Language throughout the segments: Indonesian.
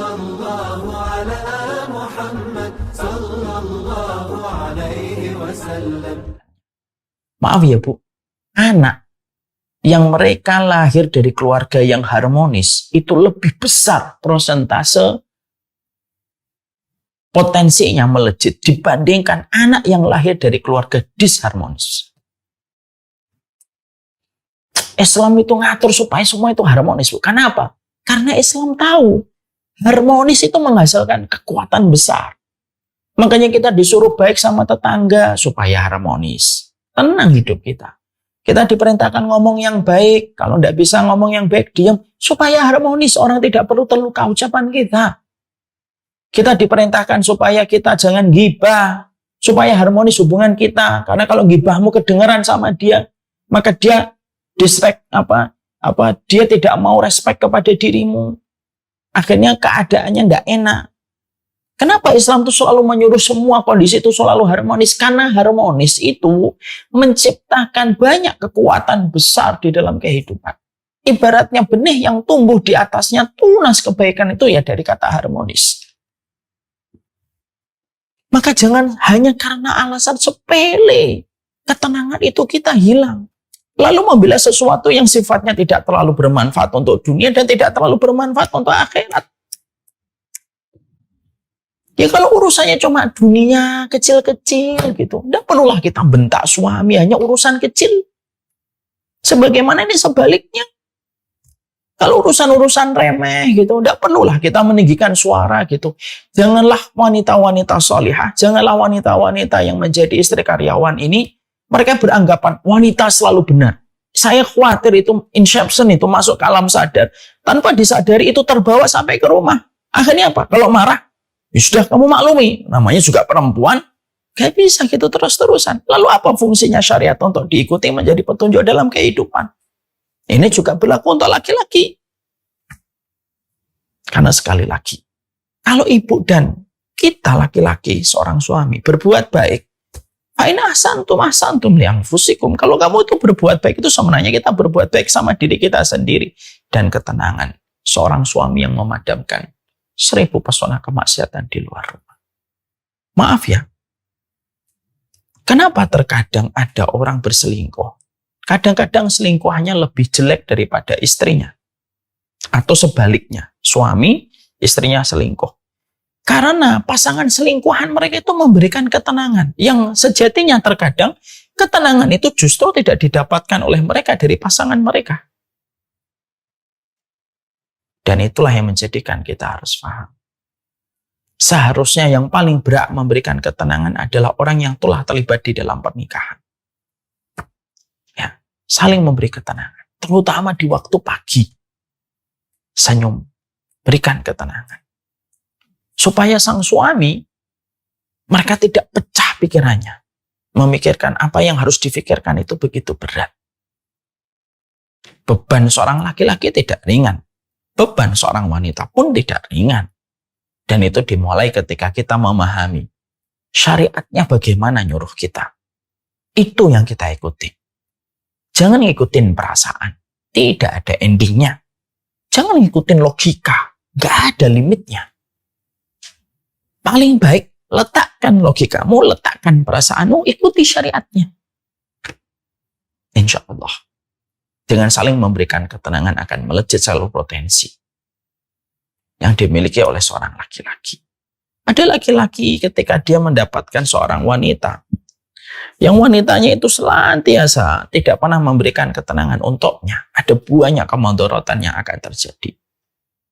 Sallallahu ala Muhammad sallallahu alaihi wasallam. Maaf ya Bu, anak yang mereka lahir dari keluarga yang harmonis itu lebih besar persentase potensinya melejit dibandingkan anak yang lahir dari keluarga disharmonis. Islam itu ngatur supaya semua itu harmonis, Bu. Kenapa? Karena Islam tahu harmonis itu menghasilkan kekuatan besar. Makanya kita disuruh baik sama tetangga supaya harmonis. Tenang hidup kita. Kita diperintahkan ngomong yang baik. Kalau tidak bisa ngomong yang baik, diam. Supaya harmonis. Orang tidak perlu terluka ucapan kita. Kita diperintahkan supaya kita jangan gibah. Supaya harmonis hubungan kita. Karena kalau gibahmu kedengaran sama dia, maka dia dia tidak mau respect kepada dirimu. Akhirnya keadaannya nggak enak. Kenapa Islam itu selalu menyuruh semua kondisi itu selalu harmonis? Karena harmonis itu menciptakan banyak kekuatan besar di dalam kehidupan. Ibaratnya benih yang tumbuh di atasnya tunas kebaikan itu ya dari kata harmonis. Maka jangan hanya karena alasan sepele ketenangan itu kita hilang. Lalu membela sesuatu yang sifatnya tidak terlalu bermanfaat untuk dunia dan tidak terlalu bermanfaat untuk akhirat. Ya kalau urusannya cuma dunia kecil-kecil gitu, tidak perlulah kita bentak suami hanya urusan kecil. Sebagaimana ini sebaliknya. Kalau urusan-urusan remeh gitu, tidak perlulah kita meninggikan suara gitu. Janganlah wanita-wanita solihah, janganlah wanita-wanita yang menjadi istri karyawan ini, mereka beranggapan wanita selalu benar. Saya khawatir itu inception itu masuk ke alam sadar. Tanpa disadari itu terbawa sampai ke rumah. Akhirnya apa? Kalau marah, ya sudah kamu maklumi. Namanya juga perempuan. Gak bisa gitu terus-terusan. Lalu apa fungsinya syariat untuk diikuti menjadi petunjuk dalam kehidupan? Ini juga berlaku untuk laki-laki. Karena sekali lagi, kalau ibu dan kita laki-laki, seorang suami, berbuat baik, Aina ahsantum lianfusikum. Kalau kamu itu berbuat baik itu sebenarnya kita berbuat baik sama diri kita sendiri. Dan ketenangan seorang suami yang memadamkan 1000 pesona kemaksiatan di luar rumah. Maaf ya. Kenapa terkadang ada orang berselingkuh? Kadang-kadang selingkuhannya lebih jelek daripada istrinya. Atau sebaliknya, suami, istrinya selingkuh. Karena pasangan selingkuhan mereka itu memberikan ketenangan. Yang sejatinya terkadang ketenangan itu justru tidak didapatkan oleh mereka dari pasangan mereka. Dan itulah yang menjadikan kita harus paham. Seharusnya yang paling berhak memberikan ketenangan adalah orang yang telah terlibat di dalam pernikahan. Ya, saling memberi ketenangan. Terutama di waktu pagi. Senyum, berikan ketenangan. Supaya sang suami, mereka tidak pecah pikirannya. Memikirkan apa yang harus difikirkan itu begitu berat. Beban seorang laki-laki tidak ringan. Beban seorang wanita pun tidak ringan. Dan itu dimulai ketika kita memahami syariatnya bagaimana nyuruh kita. Itu yang kita ikuti. Jangan ngikutin perasaan. Tidak ada endingnya. Jangan ngikutin logika. Gak ada limitnya. Paling baik, letakkan logikamu, letakkan perasaanmu, ikuti syariatnya. Insya Allah. Dengan saling memberikan ketenangan akan melejit seluruh potensi yang dimiliki oleh seorang laki-laki. Ada laki-laki ketika dia mendapatkan seorang wanita, yang wanitanya itu senantiasa tidak pernah memberikan ketenangan untuknya, ada banyak kemudaratan yang akan terjadi.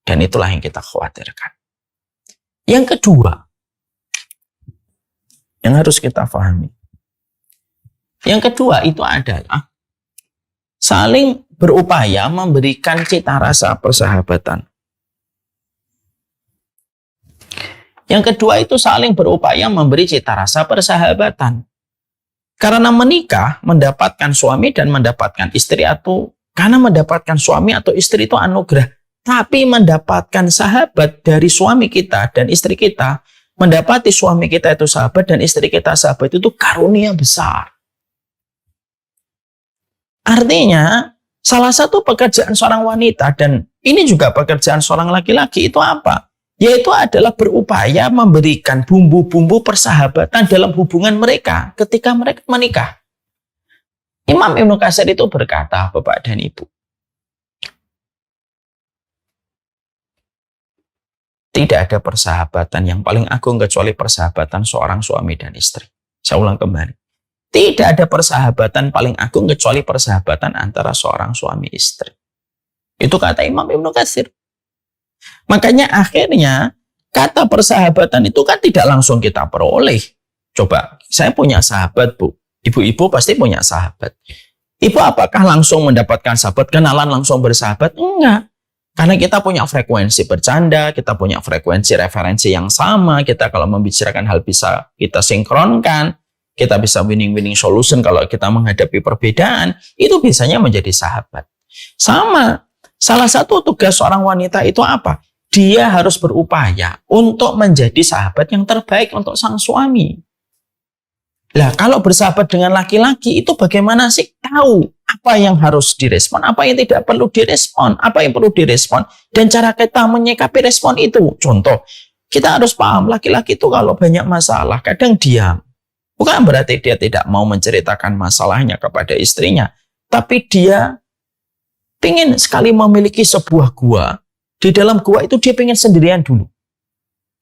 Dan itulah yang kita khawatirkan. Yang kedua, yang harus kita pahami. Yang kedua itu adalah saling berupaya memberikan cita rasa persahabatan. Yang kedua itu saling berupaya memberi cita rasa persahabatan. Karena menikah, mendapatkan suami dan mendapatkan istri atau karena mendapatkan suami atau istri itu anugerah. Tapi mendapatkan sahabat dari suami kita dan istri kita, mendapati suami kita itu sahabat dan istri kita sahabat itu karunia besar. Artinya, salah satu pekerjaan seorang wanita dan ini juga pekerjaan seorang laki-laki itu apa? Yaitu adalah berupaya memberikan bumbu-bumbu persahabatan dalam hubungan mereka ketika mereka menikah. Imam Ibnu Katsir itu berkata, Bapak dan Ibu, tidak ada persahabatan yang paling agung kecuali persahabatan seorang suami dan istri. Saya ulang kembali. Tidak ada persahabatan paling agung kecuali persahabatan antara seorang suami istri. Itu kata Imam Ibnu Katsir. Makanya akhirnya kata persahabatan itu kan tidak langsung kita peroleh. Coba, saya punya sahabat, Bu. Ibu-ibu pasti punya sahabat. Ibu apakah langsung mendapatkan sahabat, kenalan langsung bersahabat? Enggak. Karena kita punya frekuensi bercanda, kita punya frekuensi referensi yang sama, kita kalau membicarakan hal bisa kita sinkronkan, kita bisa winning-winning solution kalau kita menghadapi perbedaan, itu biasanya menjadi sahabat. Sama. Salah satu tugas seorang wanita itu apa? Dia harus berupaya untuk menjadi sahabat yang terbaik untuk sang suami. Lah, kalau bersahabat dengan laki-laki itu bagaimana sih? Tahu apa yang harus direspon, apa yang tidak perlu direspon, apa yang perlu direspon, dan cara kita menyikapi respon itu. Contoh, kita harus paham laki-laki itu kalau banyak masalah, kadang diam. Bukan berarti dia tidak mau menceritakan masalahnya kepada istrinya, tapi dia ingin sekali memiliki sebuah gua. Di dalam gua itu dia ingin sendirian dulu.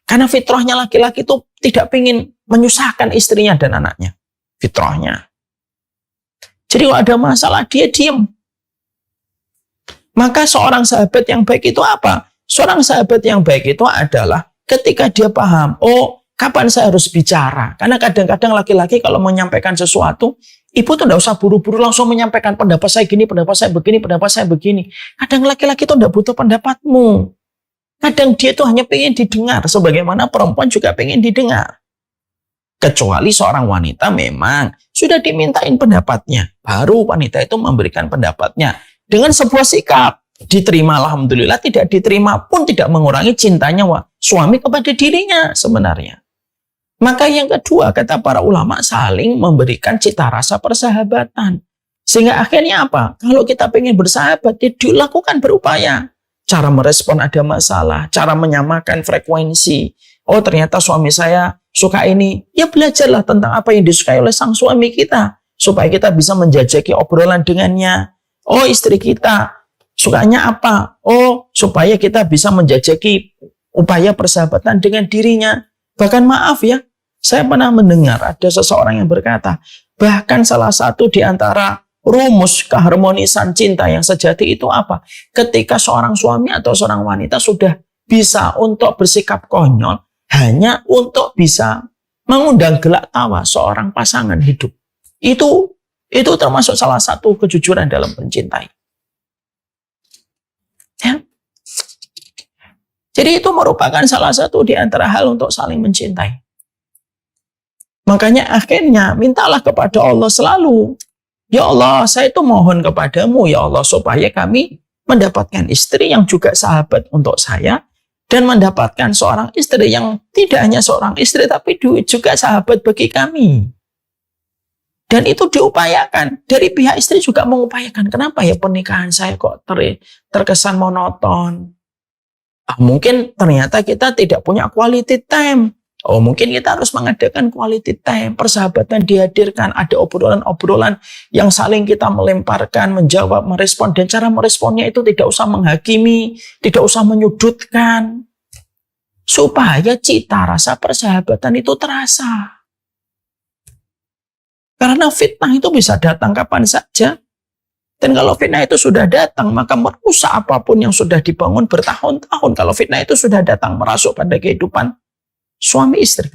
Karena fitrahnya laki-laki itu tidak ingin menyusahkan istrinya dan anaknya. Fitrahnya. Jadi kalau ada masalah, dia diam. Maka seorang sahabat yang baik itu apa? Seorang sahabat yang baik itu adalah ketika dia paham, oh, kapan saya harus bicara? Karena kadang-kadang laki-laki kalau menyampaikan sesuatu, ibu tuh tidak usah buru-buru langsung menyampaikan pendapat saya gini, pendapat saya begini, pendapat saya begini. Kadang laki-laki itu tidak butuh pendapatmu. Kadang dia tuh hanya pengen didengar, sebagaimana perempuan juga pengen didengar. Kecuali seorang wanita memang sudah dimintain pendapatnya. Baru wanita itu memberikan pendapatnya. Dengan sebuah sikap. Diterima, alhamdulillah. Tidak diterima pun tidak mengurangi cintanya suami kepada dirinya sebenarnya. Maka yang kedua, kata para ulama, saling memberikan cita rasa persahabatan. Sehingga akhirnya apa? Kalau kita pengen bersahabat, ya dilakukan berupaya. Cara merespon ada masalah, cara menyamakan frekuensi. Oh, ternyata suami saya suka ini. Ya belajarlah tentang apa yang disukai oleh sang suami kita. Supaya kita bisa menjajaki obrolan dengannya. Oh, istri kita sukanya apa? Oh, supaya kita bisa menjajaki upaya persahabatan dengan dirinya. Bahkan maaf ya, saya pernah mendengar ada seseorang yang berkata, bahkan salah satu di antara rumus keharmonisan cinta yang sejati itu apa? Ketika seorang suami atau seorang wanita sudah bisa untuk bersikap konyol, hanya untuk bisa mengundang gelak tawa seorang pasangan hidup. Itu termasuk salah satu kejujuran dalam mencintai. Ya. Jadi itu merupakan salah satu di antara hal untuk saling mencintai. Makanya akhirnya mintalah kepada Allah selalu. Ya Allah, saya itu mohon kepadamu ya Allah supaya kami mendapatkan istri yang juga sahabat untuk saya dan mendapatkan seorang istri yang tidak hanya seorang istri tapi juga sahabat bagi kami. Dan itu diupayakan. Dari pihak istri juga mengupayakan. Kenapa ya pernikahan saya kok terkesan monoton? Mungkin ternyata kita tidak punya quality time. Oh, mungkin kita harus mengadakan quality time, persahabatan dihadirkan, ada obrolan-obrolan yang saling kita melemparkan, menjawab, merespon, dan cara meresponnya itu tidak usah menghakimi, tidak usah menyudutkan, supaya cita rasa persahabatan itu terasa. Karena fitnah itu bisa datang kapan saja, dan kalau fitnah itu sudah datang, maka merusak apapun yang sudah dibangun bertahun-tahun. Kalau fitnah itu sudah datang merasuk pada kehidupan suami istri.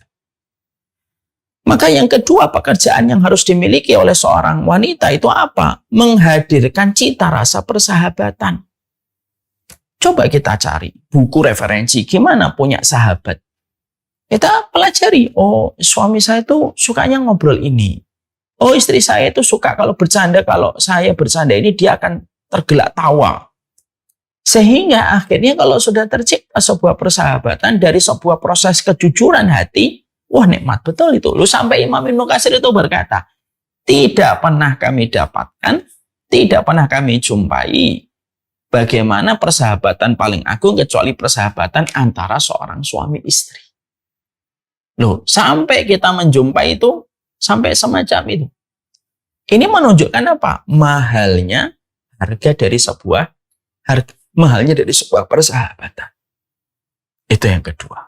Maka yang kedua pekerjaan yang harus dimiliki oleh seorang wanita itu apa? Menghadirkan cita rasa persahabatan. Coba kita cari buku referensi gimana punya sahabat. Kita pelajari, oh suami saya itu sukanya ngobrol ini. Oh istri saya itu suka kalau bercanda, kalau saya bercanda ini dia akan tergelak tawa. Sehingga akhirnya kalau sudah tercipta sebuah persahabatan dari sebuah proses kejujuran hati, wah nikmat betul itu. Lu sampai Imam Ibnu Katsir itu berkata, tidak pernah kami dapatkan, tidak pernah kami jumpai bagaimana persahabatan paling agung kecuali persahabatan antara seorang suami istri. Loh, sampai kita menjumpai itu, sampai semacam itu. Ini menunjukkan apa? Mahalnya mahalnya dari sebuah persahabatan. Itu yang kedua.